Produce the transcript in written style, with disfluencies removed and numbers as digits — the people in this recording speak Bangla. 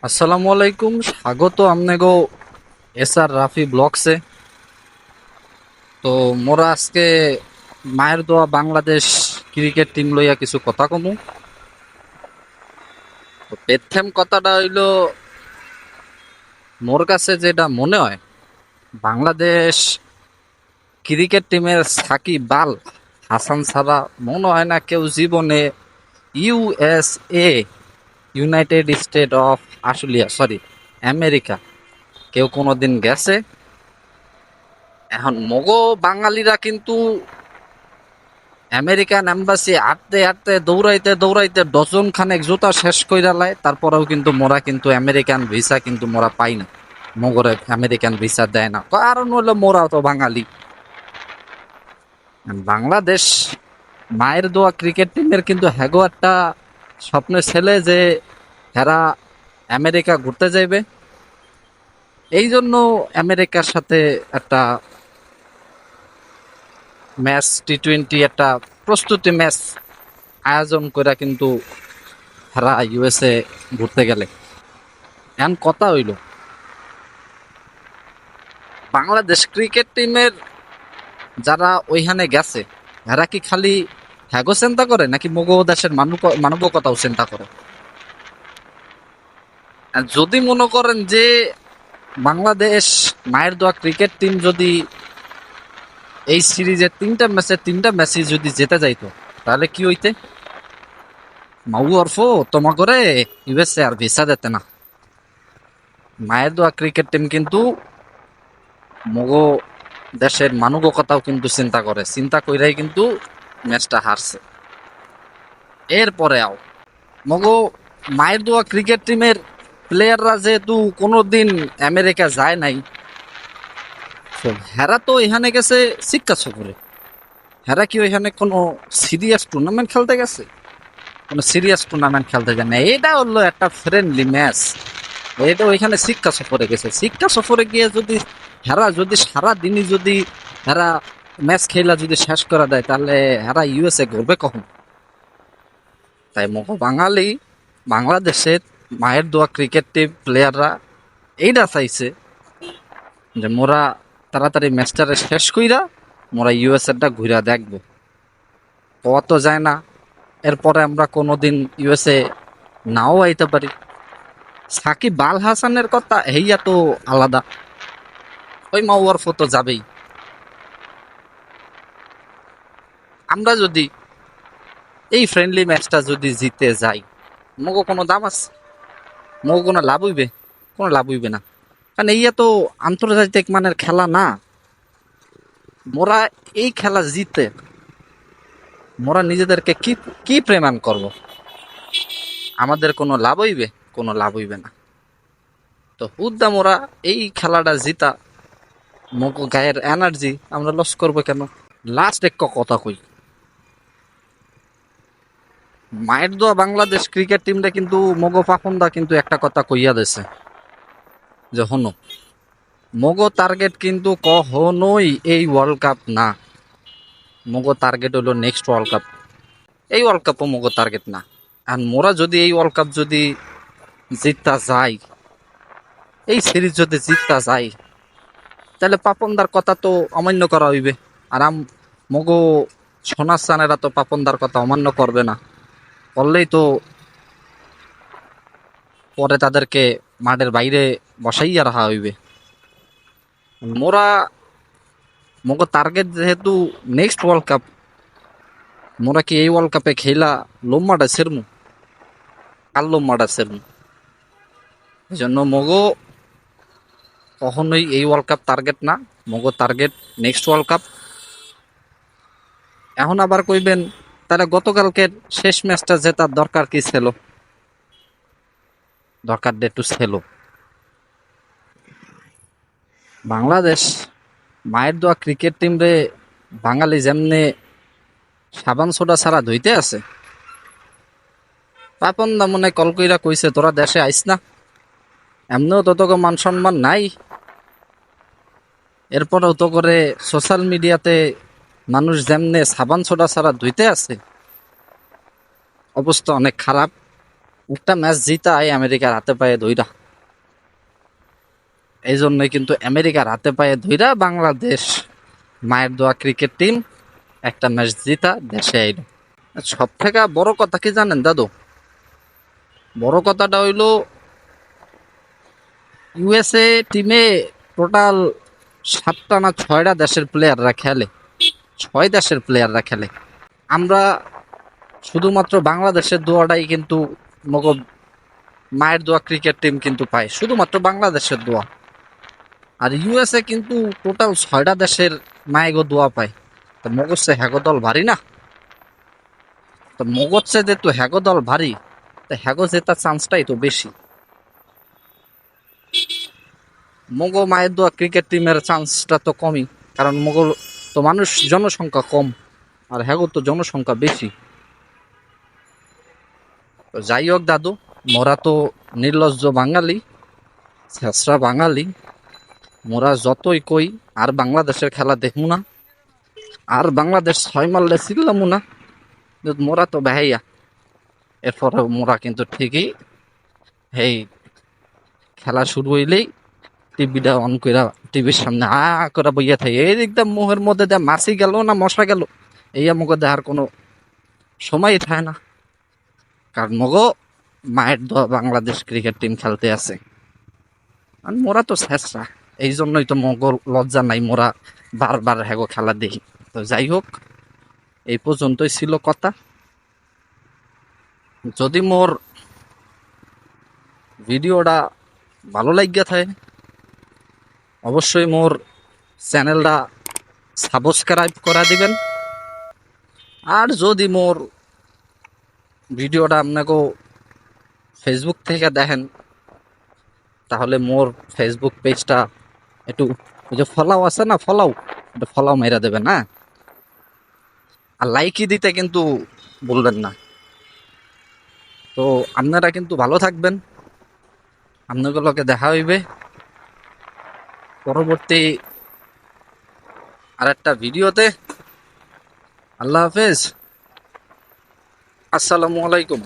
আসসালামু আলাইকুম, স্বাগত আমনেগো এসআর রাফি ব্লগসে। তো মোরা আজকে মায়ের দোয়া বাংলাদেশ ক্রিকেট টিম লইয়া কিছু কথা কমু। তো প্রথম কথাটা হইলো, মোর কাছে যেটা মনে হয়, বাংলাদেশ ক্রিকেট টিমের সাকিব আল হাসান ছাড়া মনে হয় না কেউ জীবনে USA, United state of Australia, sorry, America কেউ কোনোদিন গেছে। এখন মগো বাঙালিরা কিন্তু আমেরিকান এম্বাসি হাঁটতে হাঁটতে দৌড়াইতে দৌড়াইতে ডজন খানেক জুতা শেষ কইরা লাই, তারপরেও কিন্তু মোরা কিন্তু আমেরিকান ভিসা কিন্তু মোরা পাই না। মগরে আমেরিকান ভিসা দেয় না, কারণ হলো মোরা তো বাঙালি। বাংলাদেশ মায়ের দোয়া ক্রিকেট টিমের কিন্তু হ্যাগো একটা স্বপ্নের ছেলে যে হেরা আমেরিকা ঘুরতে যাইবে। এই জন্য আমেরিকার সাথে একটা ম্যাচ, টি-20 একটা প্রস্তুতি ম্যাচ আয়োজন করে কিন্তু হেরা ইউএসএ ঘুরতে গেলে। এখন কথা হইল, বাংলাদেশ ক্রিকেট টিমের যারা ওইখানে গেছে, এরা কি খালি হ্যাগো চিন্তা করে নাকি মগো দেশের মানবিকতাও চিন্তা করে? আর যদি মনে করেন যে বাংলাদেশ মায়ের দোয়া ক্রিকেট টিম যদি এই সিরিজের তিনটা ম্যাচে যদি যেতে যাইতো, তাহলে কি হইতে? মাউ অর্ফ তোমা করে ইউএসএ আর ভিসা দিতে না। মায়ের দোয়া ক্রিকেট টিম কিন্তু মগো দেশের মানবিকতাও কিন্তু চিন্তা করে, চিন্তা কইরাই কিন্তু ম্যাচটা হারছে। এরপরে আও মগো মায়ের দোয়া ক্রিকেট টিমের প্লেয়াররা যেহেতু কোনোদিন আমেরিকা যায় নাই, তো হেরা তো এখানে গেছে শিক্ষা সফরে। হেরা কি ওইখানে কোনো সিরিয়াস টুর্নামেন্ট খেলতে গেছে? কোনো সিরিয়াস টুর্নামেন্ট খেলতে যায় না, এটা হলো একটা ফ্রেন্ডলি ম্যাচ। এটা ওইখানে শিক্ষা সফরে গেছে, শিক্ষা সফরে গিয়ে যদি হেরা যদি সারা দিনই যদি হেরা ম্যাচ খেলা যদি শেষ করা দেয়, তাহলে হেরা ইউএসএ ঘুরবে কখন? তাই মগো বাঙালি বাংলাদেশের মায়ের দোয়া ক্রিকেট টিম প্লেয়াররা এইটা চাইছে যে মোরা তাড়াতাড়ি ম্যাচটারে শেষ কইরা মোরা ইউএসএটা ঘুরা দেখবো। হওয়া তো যায় না, এরপরে আমরা কোনোদিন ইউএসএ নাও আইতে পারি। সাকিব আল হাসানের কথা হেইয়া তো আলাদা, ওই মাওয়ার ফতো যাবেই। আমরা যদি এই ফ্রেন্ডলি ম্যাচটা যদি জিতে যাই, মগো কোনো দাম আছে? মগো কোনো লাভ হইবে? কোনো লাভ হইবে না, কারণ এইয়া তো আন্তর্জাতিক মানের খেলা না। মোরা এই খেলা জিতে মোরা নিজেদেরকে কি কি প্রমাণ করব? আমাদের কোনো লাভ হইবে? কোনো লাভ হইবে না। তো হুদ্দা মোরা এই খেলাটা জিতা মগো গায়ের এনার্জি আমরা লস করবো কেন? লাস্ট এক কথা কই, মায়ের দোয়া বাংলাদেশ ক্রিকেট টিমটা কিন্তু মগো পাপনদা কিন্তু একটা কথা কইয়া দিছে যে হনো, মগো টার্গেট কিন্তু কখনোই এই ওয়ার্ল্ড কাপ না। মগো টার্গেট হলো নেক্সট ওয়ার্ল্ড কাপ। এই ওয়ার্ল্ড কাপও মগো টার্গেট না। আর মোরা যদি এই ওয়ার্ল্ড কাপ যদি জিততা যাই, এই সিরিজ যদি জিততা যাই, তাহলে পাপনদার কথা তো অমান্য করা হইবে। আর মগো সোনার সানেরা তো পাপনদার কথা অমান্য করবে না, করলেই তো পরে তাদেরকে মাঠের বাইরে বসাইয়া রাখা হইবে। মোরা মগো টার্গেট যেহেতু নেক্সট ওয়ার্ল্ড কাপ, মোরা কি এই ওয়ার্ল্ড কাপে খেলা লোম্মাটা সেরমু? কাল লোম্মাটা সেরমু। এই জন্য মগো কখনোই এই ওয়ার্ল্ড কাপ টার্গেট না, মগো টার্গেট নেক্সট ওয়ার্ল্ড কাপ। এখন আবার কইবেন তাহলে গতকালকের শেষ ম্যাচটা জেতার দরকার কি ছিল? দরকার একটু ছিল। বাংলাদেশ মায়ের দোয়া ক্রিকেট টিম রে বাঙালি যেমনে সাবান সোডা ছাড়া ধুইতে আছে, পাপন দা মনে কল কইরা কইছে তোরা দেশে আইস না, এমনিও তো তোকে মান সম্মান নাই। এরপরেও তো করে সোশ্যাল মিডিয়াতে মানুষ যেমনে সাবান সোডা ছাড়া ধুইতে আছে, অবস্থা অনেক খারাপ। একটা ম্যাচ জিতায় আমেরিকার হাতে পায়ে ধইরা। এই জন্যই কিন্তু আমেরিকার হাতে পায়ে ধইরা বাংলাদেশ মায়ের দোয়া ক্রিকেট টিম একটা ম্যাচ জিতা দেশে আইল। সব থেকে বড় কথা কি জানেন দাদু? বড় কথাটা হইলো ইউএসএ টিমে টোটাল 7টা না 6টা দেশের প্লেয়াররা খেলে, 6 দেশের প্লেয়াররা খেলে। আমরা শুধুমাত্র বাংলাদেশের দোয়াটাই কিন্তু মগ মায়ের দোয়া ক্রিকেট টিম কিন্তু পায়, শুধুমাত্র বাংলাদেশের দোয়া। আর ইউএসএ কিন্তু টোটাল 6টা দেশের মায়েগো দোয়া পায়। তো মগজে হ্যাগো দল ভারী না? তো মগজে যেহেতু হ্যাগো দল ভারী, তো হ্যাগো জেতার চান্সটাই তো বেশি। মগো মায়ের দোয়া ক্রিকেট টিমের চান্সটা তো কমই, কারণ মগো তো মানুষ জনসংখ্যা কম, আর হ্যাগো তো জনসংখ্যা বেশি। তো যাই হোক দাদু, মোরা তো নির্লজ্জ বাঙালি, ছেঁচড়া বাঙালি। মোরা যতই কই আর বাংলাদেশের খেলা দেখবো না, আর বাংলাদেশ 6 মারলে চিল্লামু না, কিন্তু মোরা তো বেহাইয়া। এরপরে মোরা কিন্তু ঠিকই এই খেলা শুরু হইলেই টিভিটা অন কইরা টিভির সামনে করে বইয়া থাকে। এই একদম মুহের মধ্যে দিয়ে মাছি গেল না মশা গেল, এই আমাকে দেখার কোনো সময়ই থাকে না। কারণ মগো মায়ের দোয়া বাংলাদেশ ক্রিকেট টিম খেলতে আছে, আর মোরা তো শেষরা। এই জন্যই তো মগো লজ্জা নাই, মোরা বারবার হ্যাগো খেলা দেখি। তো যাই হোক, এই পর্যন্তই ছিল কথা। যদি মোর ভিডিওটা ভালো লাগিয়া থাকে, অবশ্যই মোর চ্যানেলটা সাবস্ক্রাইব করা দিবেন। আর যদি মোর ভিডিওটা আপনাকে ফেসবুক থেকে দেখেন, তাহলে মোর ফেসবুক পেজটা একটু, ওই যে ফলাও আছে না, ফলাও, একটু ফলাও মেরা দেবেন, হ্যাঁ। আর লাইকই দিতে কিন্তু বলবেন না। তো আপনারা কিন্তু ভালো থাকবেন, আপনাগুলোকে দেখা হইবে পরবর্তী আর একটা ভিডিওতে। আল্লাহ হাফেজ, আসসালামু আলাইকুম।